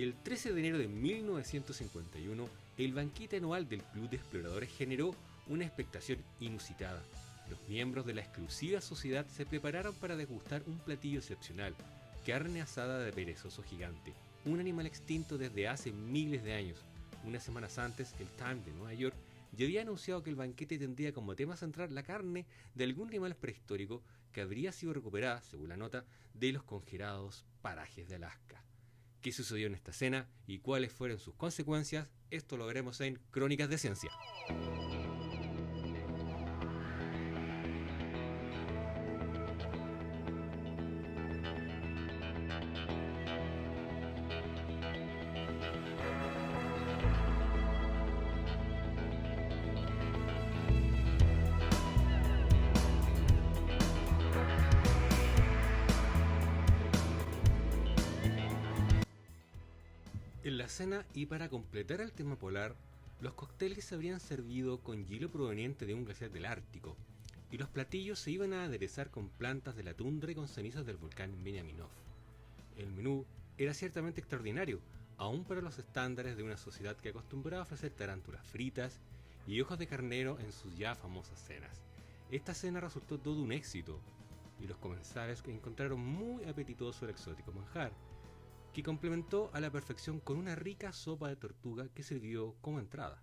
El 13 de enero de 1951, el banquete anual del Club de Exploradores generó una expectación inusitada. Los miembros de la exclusiva sociedad se prepararon para degustar un platillo excepcional, carne asada de perezoso gigante, un animal extinto desde hace miles de años. Unas semanas antes, el Times de Nueva York ya había anunciado que el banquete tendría como tema central la carne de algún animal prehistórico que habría sido recuperada, según la nota, de los congelados parajes de Alaska. ¿Qué sucedió en esta cena y cuáles fueron sus consecuencias? Esto lo veremos en Crónicas de Ciencia. En la cena, y para completar el tema polar, los cócteles se habrían servido con hielo proveniente de un glaciar del Ártico, y los platillos se iban a aderezar con plantas de la tundra y con cenizas del volcán Veniaminov. El menú era ciertamente extraordinario, aún para los estándares de una sociedad que acostumbraba a ofrecer tarántulas fritas y ojos de carnero en sus ya famosas cenas. Esta cena resultó todo un éxito, y los comensales encontraron muy apetitoso el exótico manjar, que complementó a la perfección con una rica sopa de tortuga que sirvió como entrada.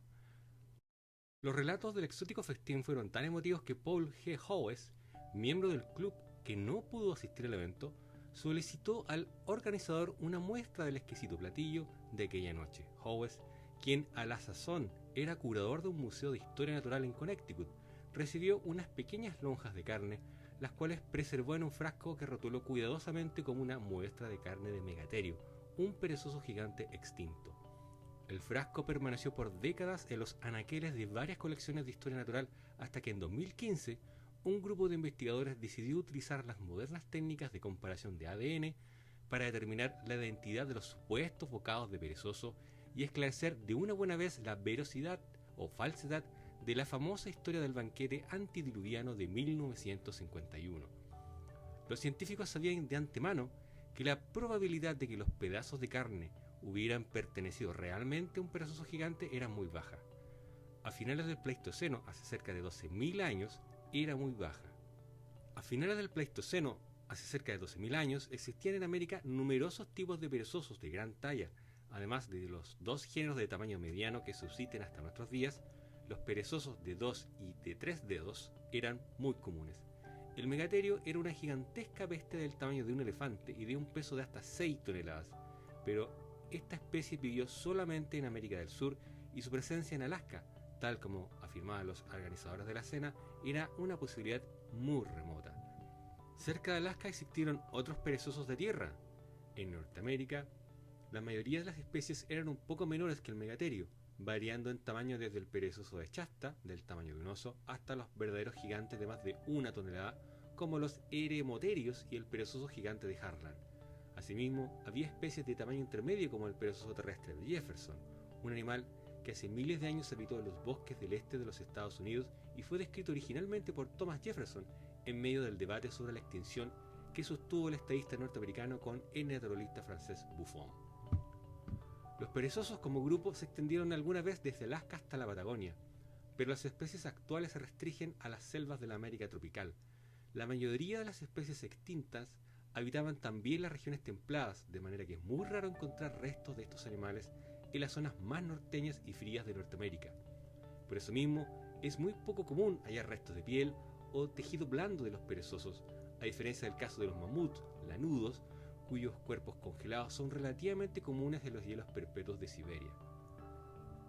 Los relatos del exótico festín fueron tan emotivos que Paul G. Howes, miembro del club que no pudo asistir al evento, solicitó al organizador una muestra del exquisito platillo de aquella noche. Howes, quien a la sazón era curador de un museo de historia natural en Connecticut, recibió unas pequeñas lonjas de carne, las cuales preservó en un frasco que rotuló cuidadosamente como una muestra de carne de megaterio, un perezoso gigante extinto. El frasco permaneció por décadas en los anaqueles de varias colecciones de historia natural hasta que en 2015 un grupo de investigadores decidió utilizar las modernas técnicas de comparación de ADN para determinar la identidad de los supuestos bocados de perezoso y esclarecer de una buena vez la veracidad o falsedad de la famosa historia del banquete antidiluviano de 1951. Los científicos sabían de antemano que la probabilidad de que los pedazos de carne hubieran pertenecido realmente a un perezoso gigante era muy baja. A finales del Pleistoceno, hace cerca de 12.000 años, era muy baja. A finales del Pleistoceno, hace cerca de 12.000 años, existían en América numerosos tipos de perezosos de gran talla, además de los dos géneros de tamaño mediano que subsisten hasta nuestros días. Los perezosos de 2 y de 3 dedos eran muy comunes. El megaterio era una gigantesca bestia del tamaño de un elefante y de un peso de hasta 6 toneladas, pero esta especie vivió solamente en América del Sur y su presencia en Alaska, tal como afirmaban los organizadores de la cena, era una posibilidad muy remota. Cerca de Alaska existieron otros perezosos de tierra. En Norteamérica, la mayoría de las especies eran un poco menores que el megaterio, variando en tamaño desde el perezoso de Shasta, del tamaño de un oso, hasta los verdaderos gigantes de más de 1 tonelada, como los eremoterios y el perezoso gigante de Harlan. Asimismo, había especies de tamaño intermedio como el perezoso terrestre de Jefferson, un animal que hace miles de años habitó en los bosques del este de los Estados Unidos y fue descrito originalmente por Thomas Jefferson en medio del debate sobre la extinción que sostuvo el estadista norteamericano con el naturalista francés Buffon. Los perezosos como grupo se extendieron alguna vez desde Alaska hasta la Patagonia, pero las especies actuales se restringen a las selvas de la América tropical. La mayoría de las especies extintas habitaban también las regiones templadas, de manera que es muy raro encontrar restos de estos animales en las zonas más norteñas y frías de Norteamérica. Por eso mismo, es muy poco común hallar restos de piel o tejido blando de los perezosos, a diferencia del caso de los mamuts lanudos, cuyos cuerpos congelados son relativamente comunes en los hielos perpetuos de Siberia.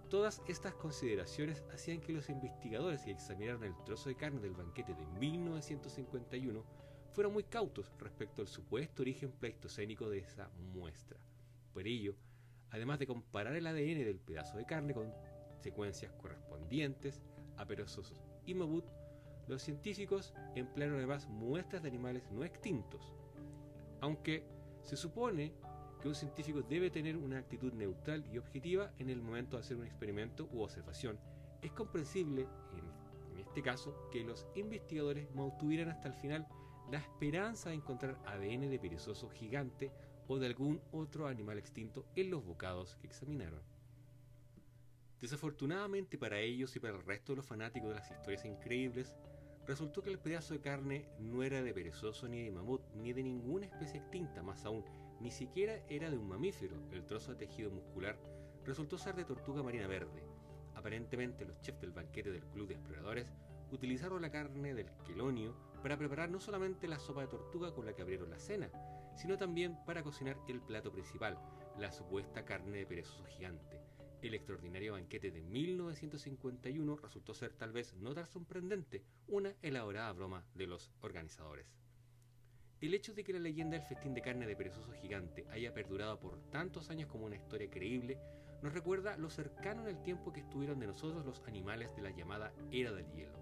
Todas estas consideraciones hacían que los investigadores que examinaron el trozo de carne del banquete de 1951 fueron muy cautos respecto al supuesto origen pleistocénico de esa muestra. Por ello, además de comparar el ADN del pedazo de carne con secuencias correspondientes a perezosos y mamut, los científicos emplearon además muestras de animales no extintos. Aunque se supone que un científico debe tener una actitud neutral y objetiva en el momento de hacer un experimento u observación, es comprensible, en este caso, que los investigadores mantuvieran hasta el final la esperanza de encontrar ADN de perezoso gigante o de algún otro animal extinto en los bocados que examinaron. Desafortunadamente para ellos y para el resto de los fanáticos de las historias increíbles, resultó que el pedazo de carne no era de perezoso ni de mamut ni de ninguna especie extinta, más aún, ni siquiera era de un mamífero. El trozo de tejido muscular resultó ser de tortuga marina verde. Aparentemente los chefs del banquete del Club de Exploradores utilizaron la carne del quelonio para preparar no solamente la sopa de tortuga con la que abrieron la cena, sino también para cocinar el plato principal, la supuesta carne de perezoso gigante. El extraordinario banquete de 1951 resultó ser tal vez no tan sorprendente, una elaborada broma de los organizadores. El hecho de que la leyenda del festín de carne de perezoso gigante haya perdurado por tantos años como una historia creíble nos recuerda lo cercano en el tiempo que estuvieron de nosotros los animales de la llamada Era del Hielo.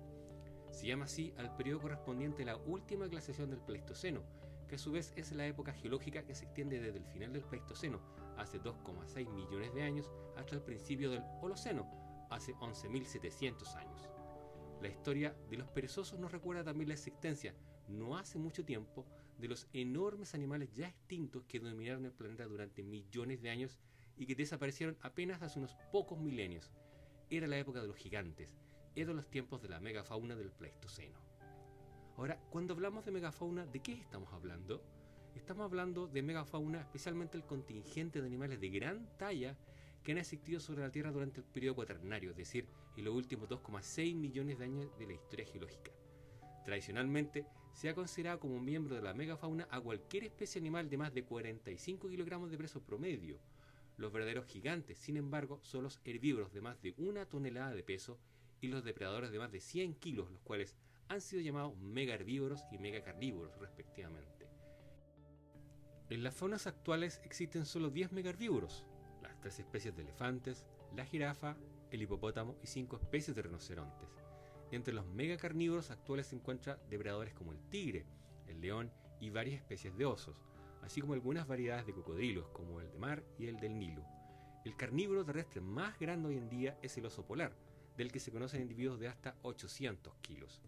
Se llama así al periodo correspondiente a la última glaciación del Pleistoceno, que a su vez es la época geológica que se extiende desde el final del Pleistoceno, hace 2,6 millones de años, hasta el principio del Holoceno, hace 11.700 años. La historia de los perezosos nos recuerda también la existencia, no hace mucho tiempo, de los enormes animales ya extintos que dominaron el planeta durante millones de años y que desaparecieron apenas hace unos pocos milenios. Era la época de los gigantes, eran los tiempos de la megafauna del Pleistoceno. Ahora, cuando hablamos de megafauna, ¿de qué estamos hablando? Estamos hablando de megafauna, especialmente el contingente de animales de gran talla que han existido sobre la Tierra durante el periodo cuaternario, es decir, en los últimos 2,6 millones de años de la historia geológica. Tradicionalmente, se ha considerado como miembro de la megafauna a cualquier especie animal de más de 45 kilogramos de peso promedio. Los verdaderos gigantes, sin embargo, son los herbívoros de más de 1 tonelada de peso y los depredadores de más de 100 kilos, los cuales han sido llamados megaherbívoros y megacarnívoros, respectivamente. En las faunas actuales existen solo 10 megaherbívoros, las 3 especies de elefantes, la jirafa, el hipopótamo y 5 especies de rinocerontes. Entre los megacarnívoros actuales se encuentran depredadores como el tigre, el león y varias especies de osos, así como algunas variedades de cocodrilos como el de mar y el del Nilo. El carnívoro terrestre más grande hoy en día es el oso polar, del que se conocen individuos de hasta 800 kilos.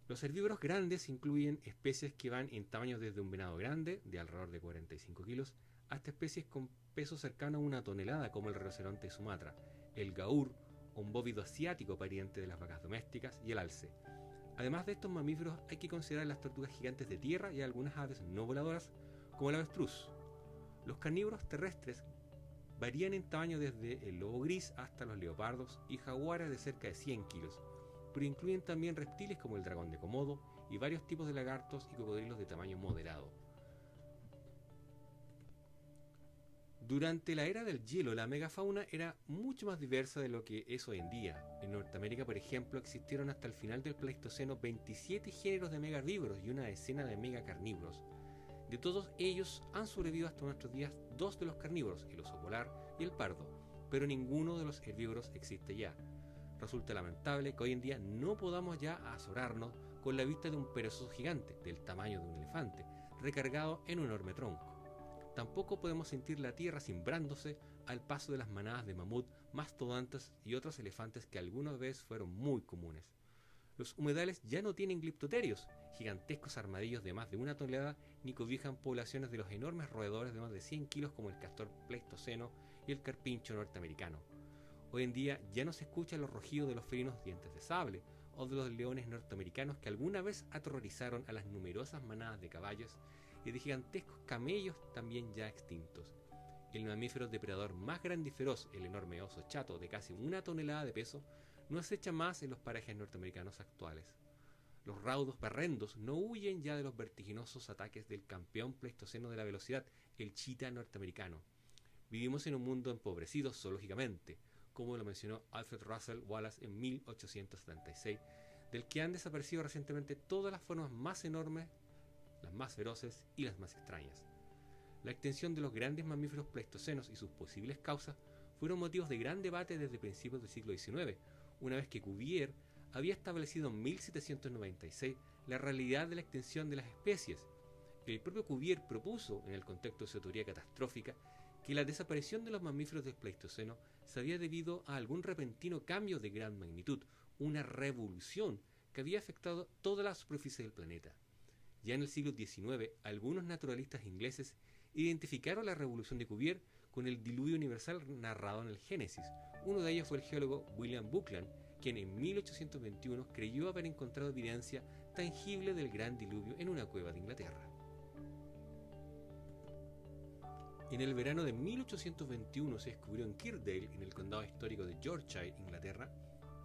Los herbívoros grandes incluyen especies que van en tamaño desde un venado grande, de alrededor de 45 kilos, hasta especies con peso cercano a 1 tonelada, como el rinoceronte de Sumatra, el gaur, un bóvido asiático pariente de las vacas domésticas, y el alce. Además de estos mamíferos, hay que considerar las tortugas gigantes de tierra y algunas aves no voladoras, como el avestruz. Los carnívoros terrestres varían en tamaño desde el lobo gris hasta los leopardos y jaguares de cerca de 100 kilos, pero incluyen también reptiles como el dragón de Komodo y varios tipos de lagartos y cocodrilos de tamaño moderado. Durante la era del hielo, la megafauna era mucho más diversa de lo que es hoy en día. En Norteamérica, por ejemplo, existieron hasta el final del Pleistoceno 27 géneros de megaherbívoros y una decena de megacarnívoros. De todos ellos han sobrevivido hasta nuestros días 2 de los carnívoros, el oso polar y el pardo, pero ninguno de los herbívoros existe ya. Resulta lamentable que hoy en día no podamos ya azorarnos con la vista de un perezoso gigante, del tamaño de un elefante, recargado en un enorme tronco. Tampoco podemos sentir la tierra cimbrándose al paso de las manadas de mamut, mastodontes y otros elefantes que alguna vez fueron muy comunes. Los humedales ya no tienen gliptoterios, gigantescos armadillos de más de 1 tonelada, ni cobijan poblaciones de los enormes roedores de más de 100 kilos como el castor pleistoceno y el carpincho norteamericano. Hoy en día ya no se escucha los rugidos de los felinos dientes de sable o de los leones norteamericanos que alguna vez aterrorizaron a las numerosas manadas de caballos y de gigantescos camellos también ya extintos. El mamífero depredador más grande y feroz, el enorme oso chato de casi 1 tonelada de peso, no acecha más en los parajes norteamericanos actuales. Los raudos berrendos no huyen ya de los vertiginosos ataques del campeón pleistoceno de la velocidad, el chita norteamericano. Vivimos en un mundo empobrecido zoológicamente, como lo mencionó Alfred Russel Wallace en 1876, del que han desaparecido recientemente todas las formas más enormes, las más feroces y las más extrañas. La extensión de los grandes mamíferos pleistocenos y sus posibles causas fueron motivos de gran debate desde principios del siglo XIX, una vez que Cuvier había establecido en 1796 la realidad de la extensión de las especies. El propio Cuvier propuso, en el contexto de su teoría catastrófica, que la desaparición de los mamíferos del Pleistoceno se había debido a algún repentino cambio de gran magnitud, una revolución que había afectado toda la superficie del planeta. Ya en el siglo XIX, algunos naturalistas ingleses identificaron la revolución de Cuvier con el diluvio universal narrado en el Génesis. Uno de ellos fue el geólogo William Buckland, quien en 1821 creyó haber encontrado evidencia tangible del gran diluvio en una cueva de Inglaterra. En el verano de 1821 se descubrió en Kirkdale, en el condado histórico de Yorkshire, Inglaterra,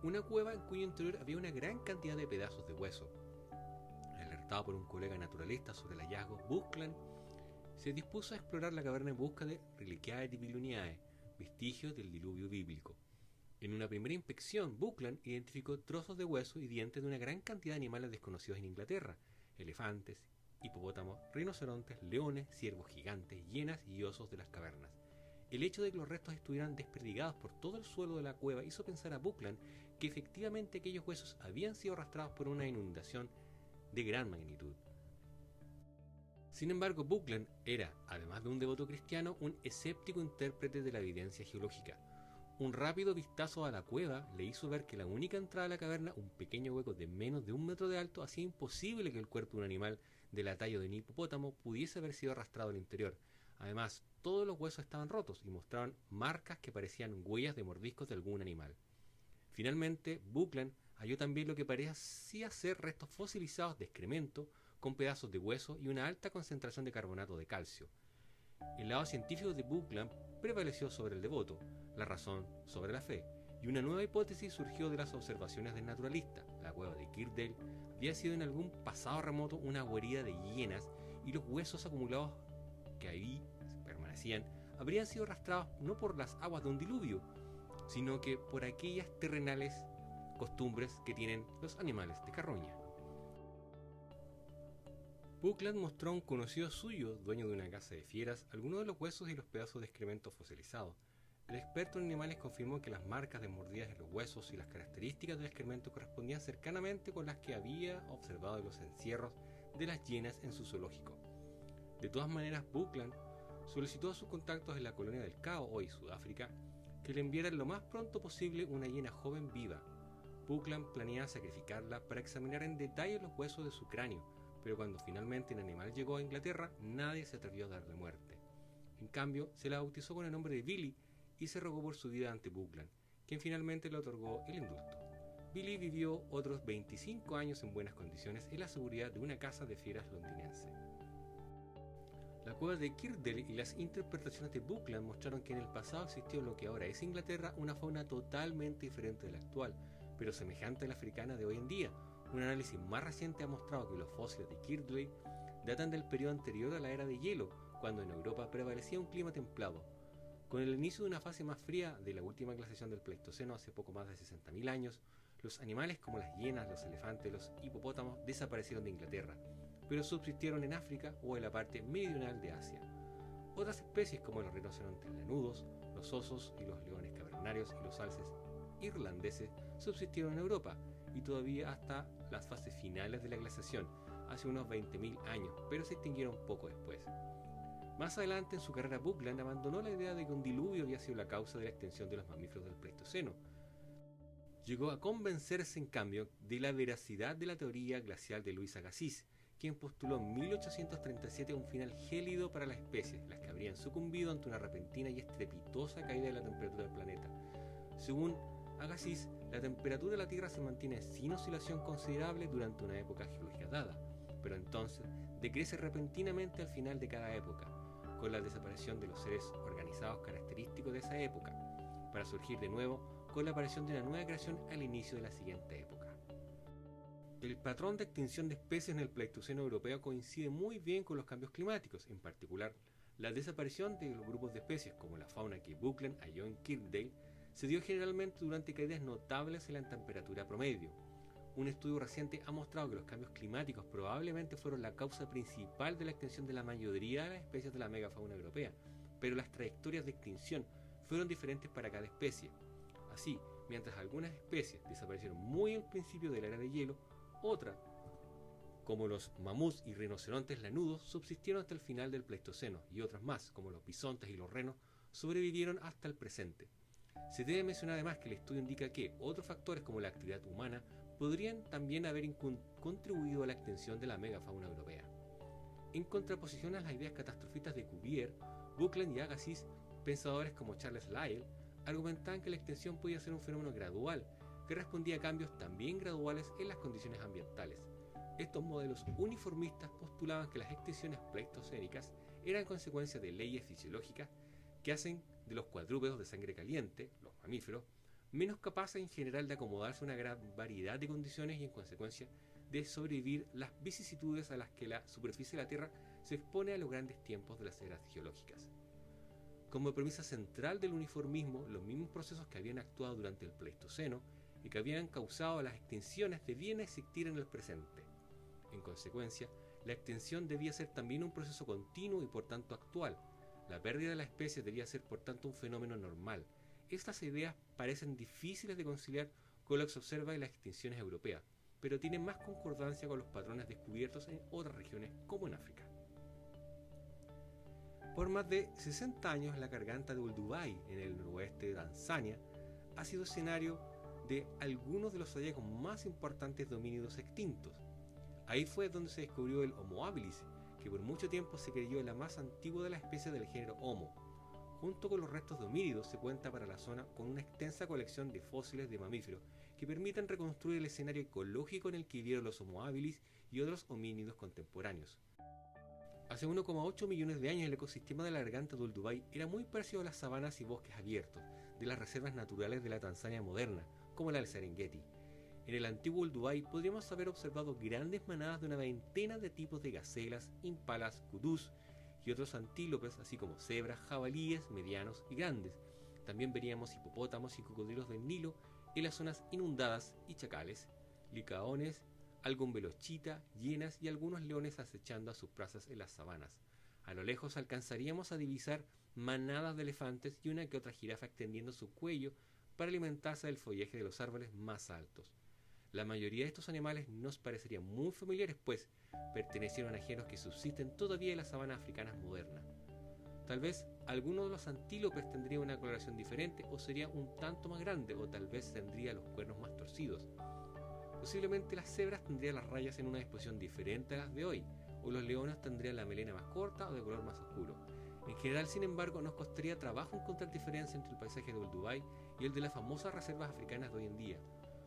una cueva en cuyo interior había una gran cantidad de pedazos de hueso. Alertado por un colega naturalista sobre el hallazgo, Buckland se dispuso a explorar la caverna en busca de Reliquiae Babiloniae, vestigios del diluvio bíblico. En una primera inspección, Buckland identificó trozos de hueso y dientes de una gran cantidad de animales desconocidos en Inglaterra: elefantes, hipopótamos, rinocerontes, leones, ciervos gigantes, hienas y osos de las cavernas. El hecho de que los restos estuvieran desperdigados por todo el suelo de la cueva hizo pensar a Buckland que efectivamente aquellos huesos habían sido arrastrados por una inundación de gran magnitud. Sin embargo, Buckland era, además de un devoto cristiano, un escéptico intérprete de la evidencia geológica. Un rápido vistazo a la cueva le hizo ver que la única entrada a la caverna, un pequeño hueco de menos de 1 metro de alto, hacía imposible que el cuerpo de un animal de la talla de un hipopótamo pudiese haber sido arrastrado al interior. Además, todos los huesos estaban rotos y mostraban marcas que parecían huellas de mordiscos de algún animal. Finalmente, Buckland halló también lo que parecía ser restos fosilizados de excremento, con pedazos de hueso y una alta concentración de carbonato de calcio. El lado científico de Buckland prevaleció sobre el devoto, la razón sobre la fe, y una nueva hipótesis surgió de las observaciones del naturalista. La cueva de Kirkdale había sido en algún pasado remoto una guarida de hienas, y los huesos acumulados que ahí permanecían habrían sido arrastrados no por las aguas de un diluvio, sino que por aquellas terrenales costumbres que tienen los animales de carroña. Buckland mostró a un conocido suyo, dueño de una casa de fieras, algunos de los huesos y los pedazos de excremento fosilizados. El experto en animales confirmó que las marcas de mordidas en los huesos y las características del excremento correspondían cercanamente con las que había observado en los encierros de las hienas en su zoológico. De todas maneras, Buckland solicitó a sus contactos en la colonia del Cabo, hoy Sudáfrica, que le enviaran lo más pronto posible una hiena joven viva. Buckland planeaba sacrificarla para examinar en detalle los huesos de su cráneo, pero cuando finalmente el animal llegó a Inglaterra, nadie se atrevió a darle muerte. En cambio, se la bautizó con el nombre de Billy y se rogó por su vida ante Buckland, quien finalmente le otorgó el indulto. Billy vivió otros 25 años en buenas condiciones en la seguridad de una casa de fieras londinense. La cueva de Kirkdale y las interpretaciones de Buckland mostraron que en el pasado existió lo que ahora es Inglaterra, una fauna totalmente diferente de la actual, pero semejante a la africana de hoy en día. Un análisis más reciente ha mostrado que los fósiles de Kirkdale datan del periodo anterior a la era de hielo, cuando en Europa prevalecía un clima templado. Con el inicio de una fase más fría de la última glaciación del Pleistoceno hace poco más de 60.000 años, los animales como las hienas, los elefantes, los hipopótamos desaparecieron de Inglaterra, pero subsistieron en África o en la parte meridional de Asia. Otras especies como los rinocerontes lanudos, los osos y los leones cavernarios y los alces irlandeses subsistieron en Europa y todavía hasta las fases finales de la glaciación, hace unos 20.000 años, pero se extinguieron poco después. Más adelante en su carrera, Buckland abandonó la idea de que un diluvio había sido la causa de la extinción de los mamíferos del Pleistoceno. Llegó a convencerse, en cambio, de la veracidad de la teoría glacial de Louis Agassiz, quien postuló en 1837 un final gélido para las especies, las que habrían sucumbido ante una repentina y estrepitosa caída de la temperatura del planeta. Según Agassiz, la temperatura de la Tierra se mantiene sin oscilación considerable durante una época geológica dada, pero entonces decrece repentinamente al final de cada época, con la desaparición de los seres organizados característicos de esa época, para surgir de nuevo con la aparición de una nueva creación al inicio de la siguiente época. El patrón de extinción de especies en el Pleistoceno europeo coincide muy bien con los cambios climáticos, en particular la desaparición de los grupos de especies como la fauna que Buckland halló en Kirkdale se dio generalmente durante caídas notables en la temperatura promedio. Un estudio reciente ha mostrado que los cambios climáticos probablemente fueron la causa principal de la extinción de la mayoría de las especies de la megafauna europea, pero las trayectorias de extinción fueron diferentes para cada especie. Así, mientras algunas especies desaparecieron muy al principio de la era de hielo, otras, como los mamuts y rinocerontes lanudos, subsistieron hasta el final del Pleistoceno, y otras más, como los bisontes y los renos, sobrevivieron hasta el presente. Se debe mencionar además que el estudio indica que otros factores como la actividad humana podrían también haber contribuido a la extinción de la megafauna europea. En contraposición a las ideas catastrofistas de Cuvier, Buckland y Agassiz, pensadores como Charles Lyell, argumentaban que la extinción podía ser un fenómeno gradual, que respondía a cambios también graduales en las condiciones ambientales. Estos modelos uniformistas postulaban que las extinciones pleistocénicas eran consecuencia de leyes fisiológicas que hacen de los cuadrúpedos de sangre caliente, los mamíferos, menos capaces en general de acomodarse a una gran variedad de condiciones y en consecuencia de sobrevivir las vicisitudes a las que la superficie de la Tierra se expone a los grandes tiempos de las eras geológicas. Como premisa central del uniformismo, los mismos procesos que habían actuado durante el Pleistoceno y que habían causado las extinciones debían existir en el presente. En consecuencia, la extinción debía ser también un proceso continuo y por tanto actual. La pérdida de la especie debía ser por tanto un fenómeno normal. Estas ideas parecen difíciles de conciliar con lo que se observa en las extinciones europeas, pero tienen más concordancia con los patrones descubiertos en otras regiones como en África. Por más de 60 años, la garganta de Olduvai, en el noroeste de Tanzania, ha sido escenario de algunos de los hallazgos más importantes de homínidos extintos. Ahí fue donde se descubrió el Homo habilis, que por mucho tiempo se creyó la más antigua de las especies del género Homo. Junto con los restos de homínidos se cuenta para la zona con una extensa colección de fósiles de mamíferos que permiten reconstruir el escenario ecológico en el que vivieron los Homo habilis y otros homínidos contemporáneos. Hace 1,8 millones de años el ecosistema de la garganta de Olduvai era muy parecido a las sabanas y bosques abiertos de las reservas naturales de la Tanzania moderna, como la del Serengeti. En el antiguo Olduvai podríamos haber observado grandes manadas de una veintena de tipos de gacelas, impalas, kudus y otros antílopes, así como cebras, jabalíes medianos y grandes. También veríamos hipopótamos y cocodrilos del Nilo en las zonas inundadas y chacales, licaones, algún velochita, hienas y algunos leones acechando a sus presas en las sabanas. A lo lejos alcanzaríamos a divisar manadas de elefantes y una que otra jirafa extendiendo su cuello para alimentarse del follaje de los árboles más altos. La mayoría de estos animales nos parecerían muy familiares, pues pertenecieron a géneros que subsisten todavía en las sabanas africanas modernas. Tal vez alguno de los antílopes tendría una coloración diferente o sería un tanto más grande, o tal vez tendría los cuernos más torcidos. Posiblemente las cebras tendrían las rayas en una disposición diferente a las de hoy, o los leones tendrían la melena más corta o de color más oscuro. En general, sin embargo, nos costaría trabajo encontrar diferencia entre el paisaje de Olduvai y el de las famosas reservas africanas de hoy en día.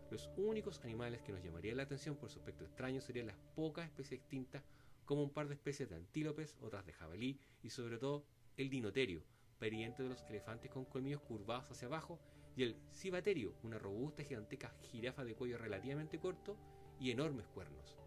Los únicos animales que nos llamarían la atención por su aspecto extraño serían las pocas especies extintas, como un par de especies de antílopes, otras de jabalí y sobre todo el dinoterio, pariente de los elefantes con colmillos curvados hacia abajo, y el cibaterio, una robusta y gigantesca jirafa de cuello relativamente corto y enormes cuernos.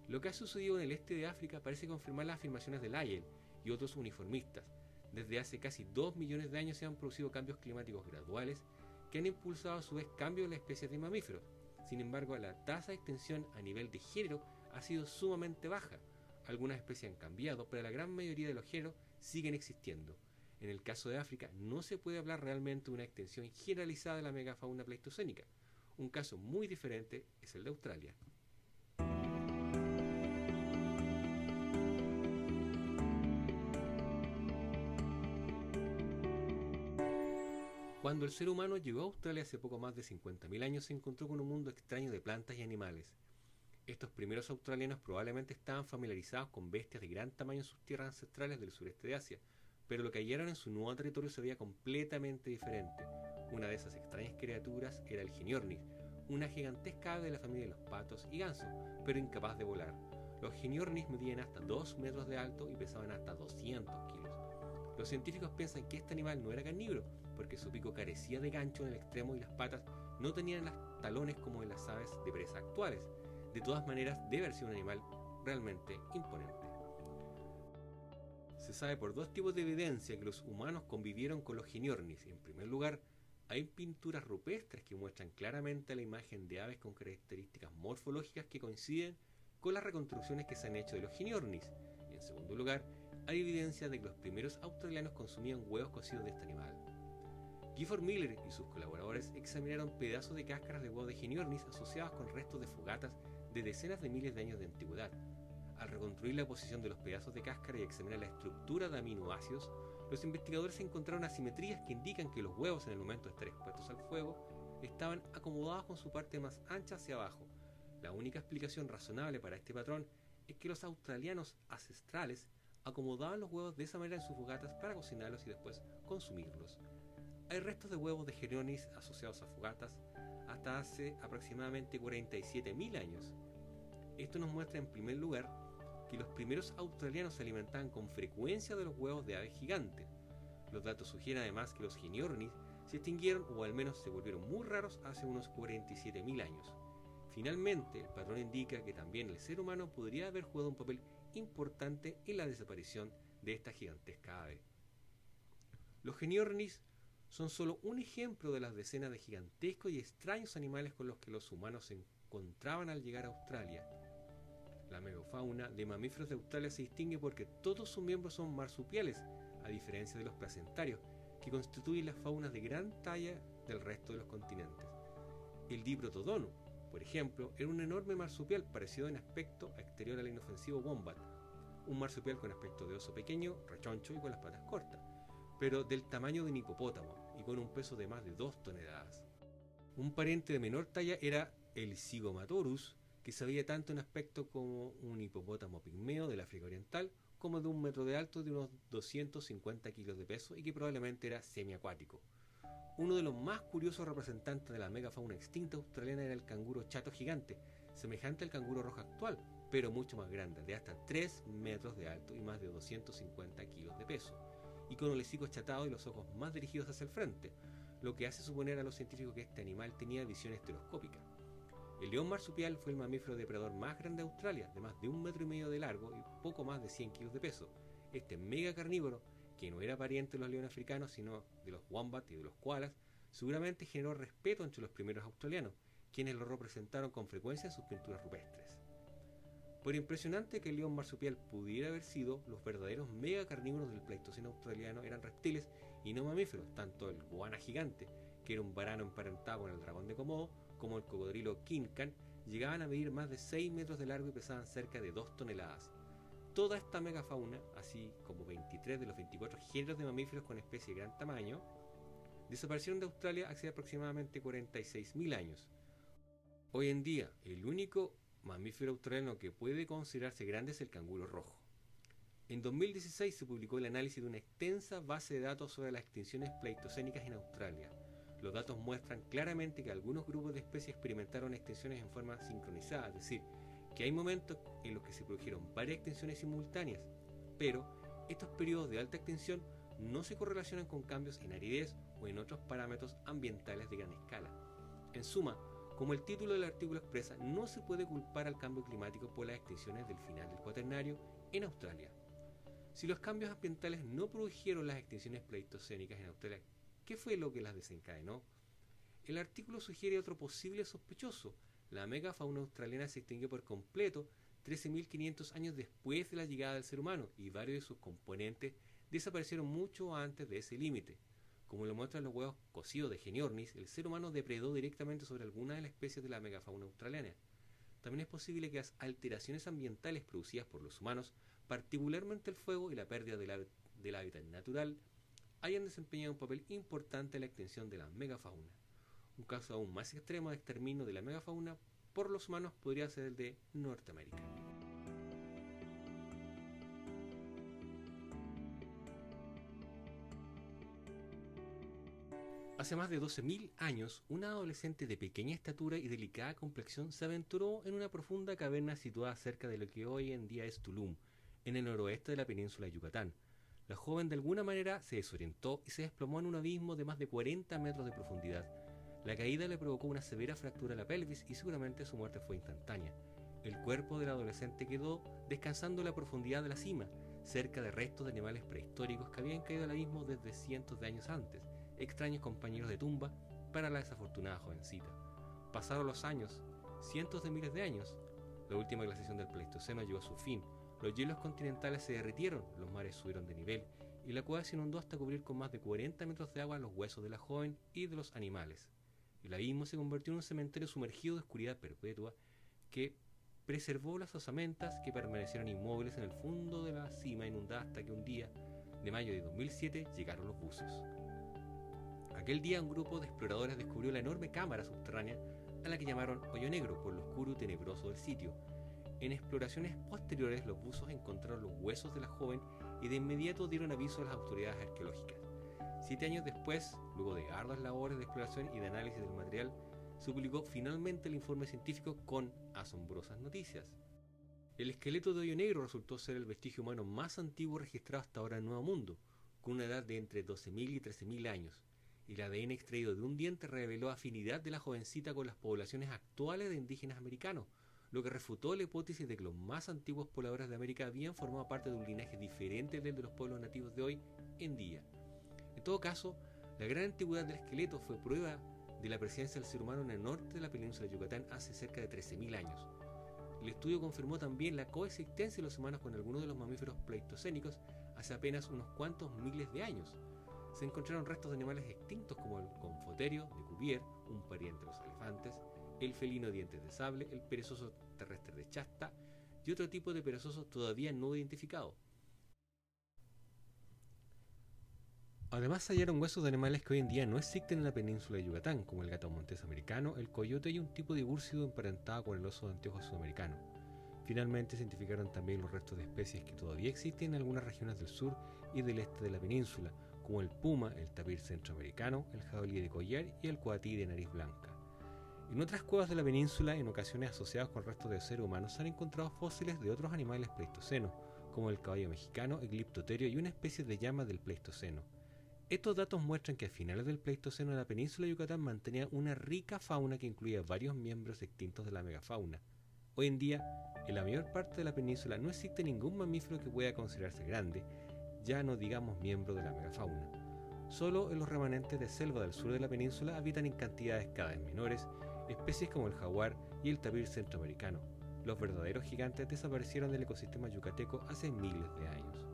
Lo que ha sucedido en el este de África parece confirmar las afirmaciones de Lyell y otros uniformistas. Desde hace casi 2 millones de años se han producido cambios climáticos graduales que han impulsado a su vez cambios en las especies de mamíferos. Sin embargo, la tasa de extensión a nivel de género ha sido sumamente baja. Algunas especies han cambiado, pero la gran mayoría de los géneros siguen existiendo. En el caso de África, no se puede hablar realmente de una extensión generalizada de la megafauna pleistocénica. Un caso muy diferente es el de Australia. Cuando el ser humano llegó a Australia hace poco más de 50.000 años, se encontró con un mundo extraño de plantas y animales. Estos primeros australianos probablemente estaban familiarizados con bestias de gran tamaño en sus tierras ancestrales del sureste de Asia, pero lo que hallaron en su nuevo territorio se veía completamente diferente. Una de esas extrañas criaturas era el Geniornis, una gigantesca ave de la familia de los patos y gansos, pero incapaz de volar. Los Geniornis medían hasta 2 metros de alto y pesaban hasta 200 kilos. Los científicos piensan que este animal no era carnívoro, porque su pico carecía de gancho en el extremo y las patas no tenían los talones como en las aves de presa actuales. De todas maneras, debe haber sido un animal realmente imponente. Se sabe por 2 tipos de evidencia que los humanos convivieron con los Geniornis. En primer lugar, hay pinturas rupestres que muestran claramente la imagen de aves con características morfológicas que coinciden con las reconstrucciones que se han hecho de los Geniornis. Y en segundo lugar, hay evidencia de que los primeros australianos consumían huevos cocidos de este animal. Gifford Miller y sus colaboradores examinaron pedazos de cáscaras de huevos de Geniornis asociados con restos de fogatas de decenas de miles de años de antigüedad. Al reconstruir la posición de los pedazos de cáscara y examinar la estructura de aminoácidos, los investigadores encontraron asimetrías que indican que los huevos, en el momento de estar expuestos al fuego, estaban acomodados con su parte más ancha hacia abajo. La única explicación razonable para este patrón es que los australianos ancestrales acomodaban los huevos de esa manera en sus fogatas para cocinarlos y después consumirlos. Hay restos de huevos de Genionis asociados a fogatas hasta hace aproximadamente 47.000 años. Esto nos muestra en primer lugar que los primeros australianos se alimentaban con frecuencia de los huevos de aves gigantes. Los datos sugieren además que los Genionis se extinguieron o al menos se volvieron muy raros hace unos 47.000 años. Finalmente, el patrón indica que también el ser humano podría haber jugado un papel importante en la desaparición de esta gigantesca ave. Los Genionis son solo un ejemplo de las decenas de gigantescos y extraños animales con los que los humanos se encontraban al llegar a Australia. La megafauna de mamíferos de Australia se distingue porque todos sus miembros son marsupiales, a diferencia de los placentarios, que constituyen las faunas de gran talla del resto de los continentes. El Diprotodon, por ejemplo, era un enorme marsupial parecido en aspecto exterior al inofensivo wombat, un marsupial con aspecto de oso pequeño, rechoncho y con las patas cortas, pero del tamaño de un hipopótamo y con un peso de más de 2 toneladas. Un pariente de menor talla era el Zygomatorus, que se veía tanto en aspecto como un hipopótamo pigmeo del África Oriental, como de 1 metro de alto, de unos 250 kilos de peso y que probablemente era semiacuático. Uno de los más curiosos representantes de la megafauna extinta australiana era el canguro chato gigante, semejante al canguro rojo actual, pero mucho más grande, de hasta 3 metros de alto y más de 250 kilos de peso, y con el hocico achatado y los ojos más dirigidos hacia el frente, lo que hace suponer a los científicos que este animal tenía visión estereoscópica. El león marsupial fue el mamífero depredador más grande de Australia, de más de 1,5 metros de largo y poco más de 100 kilos de peso. Este mega carnívoro, que no era pariente de los leones africanos, sino de los wombat y de los koalas, seguramente generó respeto entre los primeros australianos, quienes lo representaron con frecuencia en sus pinturas rupestres. Por impresionante que el león marsupial pudiera haber sido, los verdaderos mega carnívoros del Pleistoceno australiano eran reptiles y no mamíferos, tanto el goana gigante, que era un varano emparentado con el dragón de Komodo, como el cocodrilo Kinkan, llegaban a medir más de 6 metros de largo y pesaban cerca de 2 toneladas. Toda esta megafauna, así como 23 de los 24 géneros de mamíferos con especies de gran tamaño, desaparecieron de Australia hace aproximadamente 46.000 años. Hoy en día, el único mamífero australiano que puede considerarse grande es el canguro rojo. En 2016 se publicó el análisis de una extensa base de datos sobre las extinciones pleistocénicas en Australia. Los datos muestran claramente que algunos grupos de especies experimentaron extinciones en forma sincronizada, es decir, que hay momentos en los que se produjeron varias extinciones simultáneas, pero estos periodos de alta extinción no se correlacionan con cambios en aridez o en otros parámetros ambientales de gran escala. En suma, como el título del artículo expresa, no se puede culpar al cambio climático por las extinciones del final del Cuaternario en Australia. Si los cambios ambientales no produjeron las extinciones pleistocénicas en Australia, ¿qué fue lo que las desencadenó? El artículo sugiere otro posible sospechoso. La megafauna australiana se extinguió por completo 13.500 años después de la llegada del ser humano y varios de sus componentes desaparecieron mucho antes de ese límite. Como lo muestran los huevos cocidos de Genyornis, el ser humano depredó directamente sobre algunas de las especies de la megafauna australiana. También es posible que las alteraciones ambientales producidas por los humanos, particularmente el fuego y la pérdida del hábitat natural, hayan desempeñado un papel importante en la extinción de la megafauna. Un caso aún más extremo de exterminio de la megafauna por los humanos podría ser el de Norteamérica. Hace más de 12.000 años, una adolescente de pequeña estatura y delicada complexión se aventuró en una profunda caverna situada cerca de lo que hoy en día es Tulum, en el noroeste de la península de Yucatán. La joven de alguna manera se desorientó y se desplomó en un abismo de más de 40 metros de profundidad. La caída le provocó una severa fractura a la pelvis y seguramente su muerte fue instantánea. El cuerpo del adolescente quedó descansando en la profundidad de la cima, cerca de restos de animales prehistóricos que habían caído al abismo desde cientos de años antes, extraños compañeros de tumba para la desafortunada jovencita. Pasaron los años, cientos de miles de años. La última glaciación del Pleistoceno llegó a su fin. Los hielos continentales se derritieron, los mares subieron de nivel y la cueva se inundó hasta cubrir con más de 40 metros de agua los huesos de la joven y de los animales. El abismo se convirtió en un cementerio sumergido de oscuridad perpetua que preservó las osamentas que permanecieron inmóviles en el fondo de la cima inundada hasta que un día, de mayo de 2007, llegaron los buzos. Aquel día un grupo de exploradores descubrió la enorme cámara subterránea a la que llamaron Hoyo Negro por lo oscuro y tenebroso del sitio. En exploraciones posteriores, los buzos encontraron los huesos de la joven y de inmediato dieron aviso a las autoridades arqueológicas. 7 años después, luego de arduas labores de exploración y de análisis del material, se publicó finalmente el informe científico con asombrosas noticias. El esqueleto de hoyo negro resultó ser el vestigio humano más antiguo registrado hasta ahora en Nuevo Mundo, con una edad de entre 12.000 y 13.000 años, y el ADN extraído de un diente reveló afinidad de la jovencita con las poblaciones actuales de indígenas americanos, lo que refutó la hipótesis de que los más antiguos pobladores de América habían formado parte de un linaje diferente del de los pueblos nativos de hoy en día. En todo caso, la gran antigüedad del esqueleto fue prueba de la presencia del ser humano en el norte de la península de Yucatán hace cerca de 13.000 años. El estudio confirmó también la coexistencia de los humanos con algunos de los mamíferos pleistocénicos hace apenas unos cuantos miles de años. Se encontraron restos de animales extintos como el confoterio de Cuvier, un pariente de los elefantes, el felino de dientes de sable, el perezoso terrestre de Shasta y otro tipo de perezoso todavía no identificado. Además, se hallaron huesos de animales que hoy en día no existen en la península de Yucatán, como el gato montés americano, el coyote y un tipo de búrcido emparentado con el oso de anteojos sudamericano. Finalmente, se identificaron también los restos de especies que todavía existen en algunas regiones del sur y del este de la península, como el puma, el tapir centroamericano, el jabalí de collar y el coatí de nariz blanca. En otras cuevas de la península, en ocasiones asociados con restos de seres humanos, se han encontrado fósiles de otros animales pleistocenos, como el caballo mexicano, el gliptoterio y una especie de llama del Pleistoceno. Estos datos muestran que a finales del Pleistoceno la península de Yucatán mantenía una rica fauna que incluía varios miembros extintos de la megafauna. Hoy en día, en la mayor parte de la península no existe ningún mamífero que pueda considerarse grande, ya no digamos miembro de la megafauna. Solo en los remanentes de selva del sur de la península habitan en cantidades cada vez menores especies como el jaguar y el tapir centroamericano. Los verdaderos gigantes desaparecieron del ecosistema yucateco hace miles de años.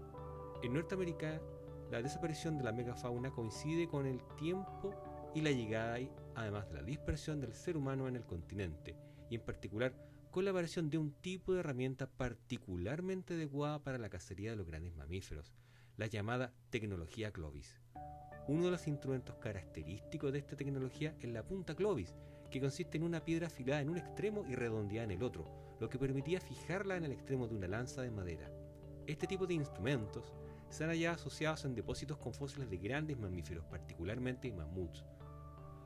En Norteamérica, la desaparición de la megafauna coincide con el tiempo y la llegada, además de la dispersión del ser humano en el continente, y en particular con la aparición de un tipo de herramienta particularmente adecuada para la cacería de los grandes mamíferos, la llamada tecnología Clovis. Uno de los instrumentos característicos de esta tecnología es la punta Clovis, que consiste en una piedra afilada en un extremo y redondeada en el otro, lo que permitía fijarla en el extremo de una lanza de madera. Este tipo de instrumentos se han hallado asociados en depósitos con fósiles de grandes mamíferos, particularmente mamuts,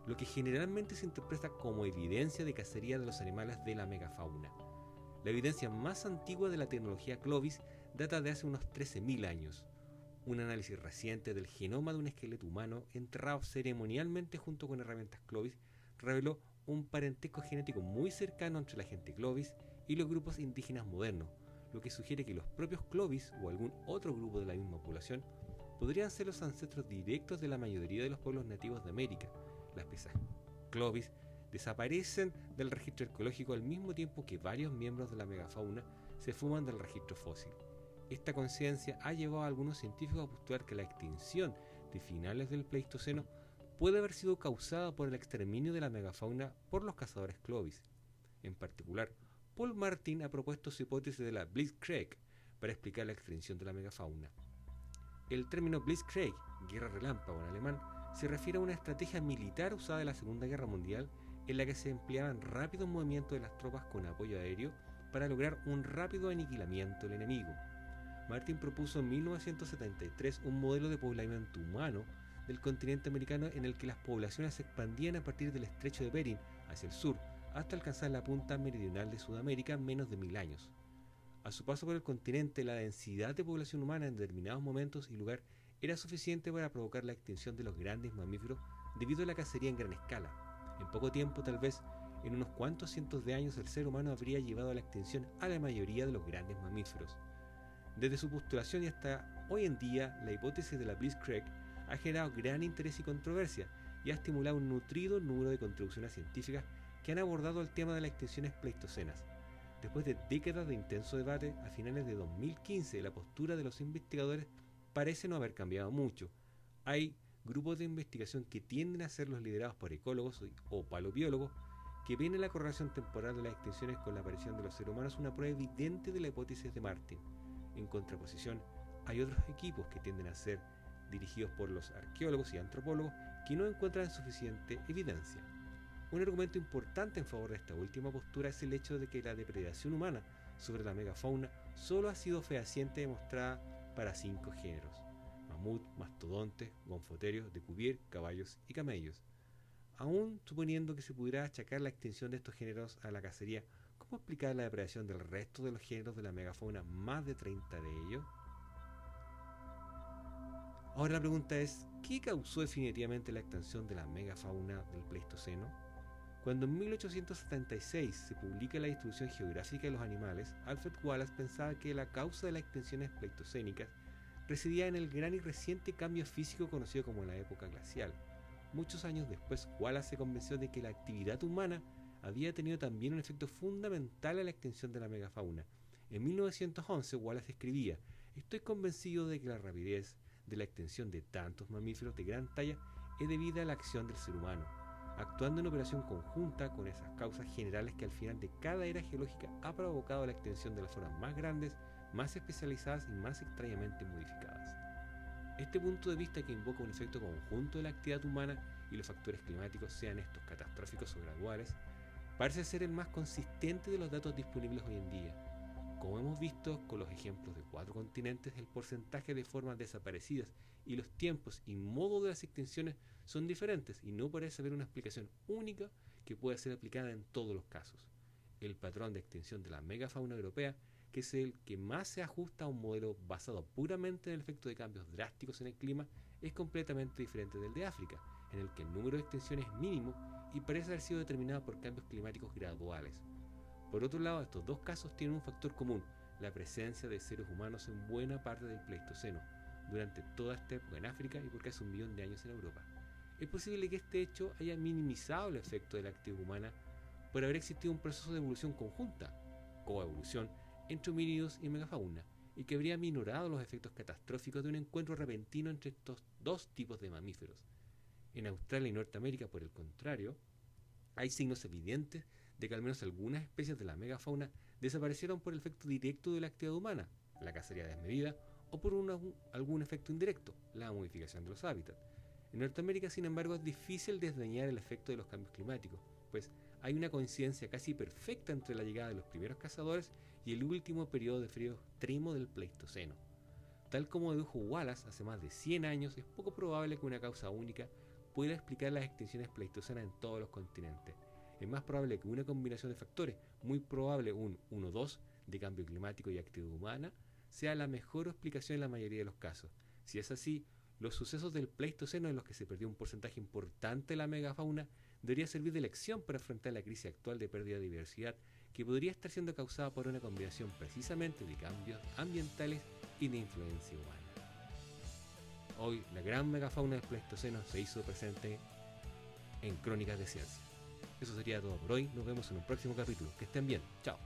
lo que generalmente se interpreta como evidencia de cacería de los animales de la megafauna. La evidencia más antigua de la tecnología Clovis data de hace unos 13.000 años. Un análisis reciente del genoma de un esqueleto humano enterrado ceremonialmente junto con herramientas Clovis reveló un parentesco genético muy cercano entre la gente Clovis y los grupos indígenas modernos, lo que sugiere que los propios Clovis o algún otro grupo de la misma población podrían ser los ancestros directos de la mayoría de los pueblos nativos de América. Las piezas Clovis desaparecen del registro arqueológico al mismo tiempo que varios miembros de la megafauna se fuman del registro fósil. Esta coincidencia ha llevado a algunos científicos a postular que la extinción de finales del Pleistoceno puede haber sido causada por el exterminio de la megafauna por los cazadores Clovis. En particular, Paul Martin ha propuesto su hipótesis de la Blitzkrieg para explicar la extinción de la megafauna. El término Blitzkrieg, guerra relámpago en alemán, se refiere a una estrategia militar usada en la Segunda Guerra Mundial en la que se empleaban rápidos movimientos de las tropas con apoyo aéreo para lograr un rápido aniquilamiento del enemigo. Martin propuso en 1973 un modelo de poblamiento humano del continente americano en el que las poblaciones se expandían a partir del estrecho de Bering hacia el sur hasta alcanzar la punta meridional de Sudamérica en menos de 1000 años. A su paso por el continente, la densidad de población humana en determinados momentos y lugar era suficiente para provocar la extinción de los grandes mamíferos debido a la cacería en gran escala. En poco tiempo, tal vez en unos cuantos cientos de años, el ser humano habría llevado a la extinción a la mayoría de los grandes mamíferos. Desde su postulación y hasta hoy en día, la hipótesis de la Blitzkrieg ha generado gran interés y controversia y ha estimulado un nutrido número de contribuciones científicas que han abordado el tema de las extinciones pleistocenas. Después de décadas de intenso debate, a finales de 2015 la postura de los investigadores parece no haber cambiado mucho. Hay grupos de investigación que tienden a ser los liderados por ecólogos o paleobiólogos que ven en la correlación temporal de las extinciones con la aparición de los seres humanos una prueba evidente de la hipótesis de Martin. En contraposición, hay otros equipos que tienden a ser dirigidos por los arqueólogos y antropólogos que no encuentran suficiente evidencia. Un argumento importante en favor de esta última postura es el hecho de que la depredación humana sobre la megafauna solo ha sido fehaciente demostrada para 5 géneros: mamut, mastodontes, gonfoterios de Cuvier, caballos y camellos. Aún suponiendo que se pudiera achacar la extinción de estos géneros a la cacería, ¿cómo explicar la depredación del resto de los géneros de la megafauna, más de 30 de ellos? Ahora la pregunta es, ¿qué causó definitivamente la extinción de la megafauna del Pleistoceno? Cuando en 1876 se publica la distribución geográfica de los animales, Alfred Wallace pensaba que la causa de las extinciones pleistocénicas residía en el gran y reciente cambio físico conocido como la época glacial. Muchos años después, Wallace se convenció de que la actividad humana había tenido también un efecto fundamental en la extinción de la megafauna. En 1911, Wallace escribía: «Estoy convencido de que la rapidez de la extinción de tantos mamíferos de gran talla es debida a la acción del ser humano, actuando en operación conjunta con esas causas generales que al final de cada era geológica ha provocado la extinción de las formas más grandes, más especializadas y más extrañamente modificadas». Este punto de vista, que invoca un efecto conjunto de la actividad humana y los factores climáticos, sean estos catastróficos o graduales, parece ser el más consistente de los datos disponibles hoy en día. Como hemos visto con los ejemplos de 4 continentes, el porcentaje de formas desaparecidas y los tiempos y modo de las extinciones son diferentes y no parece haber una explicación única que pueda ser aplicada en todos los casos. El patrón de extinción de la megafauna europea, que es el que más se ajusta a un modelo basado puramente en el efecto de cambios drásticos en el clima, es completamente diferente del de África, en el que el número de extinciones es mínimo y parece haber sido determinado por cambios climáticos graduales. Por otro lado, estos dos casos tienen un factor común: la presencia de seres humanos en buena parte del Pleistoceno, durante toda esta época en África y por casi 1 millón de años en Europa. Es posible que este hecho haya minimizado el efecto de la actividad humana por haber existido un proceso de evolución conjunta, coevolución, entre homínidos y megafauna, y que habría minorado los efectos catastróficos de un encuentro repentino entre estos dos tipos de mamíferos. En Australia y Norteamérica, por el contrario, hay signos evidentes de que al menos algunas especies de la megafauna desaparecieron por el efecto directo de la actividad humana, la cacería desmedida, o por algún efecto indirecto, la modificación de los hábitats. En Norteamérica, sin embargo, es difícil desdeñar el efecto de los cambios climáticos, pues hay una coincidencia casi perfecta entre la llegada de los primeros cazadores y el último periodo de frío extremo del Pleistoceno. Tal como dedujo Wallace hace más de 100 años, es poco probable que una causa única pueda explicar las extinciones pleistocenas en todos los continentes. Es más probable que una combinación de factores, muy probable un 1-2 de cambio climático y actividad humana, sea la mejor explicación en la mayoría de los casos. Si es así, los sucesos del Pleistoceno, en los que se perdió un porcentaje importante de la megafauna, debería servir de lección para afrontar la crisis actual de pérdida de diversidad, que podría estar siendo causada por una combinación precisamente de cambios ambientales y de influencia humana. Hoy, la gran megafauna del Pleistoceno se hizo presente en Crónicas de Ciencia. Eso sería todo por hoy. Nos vemos en un próximo capítulo. Que estén bien. Chao.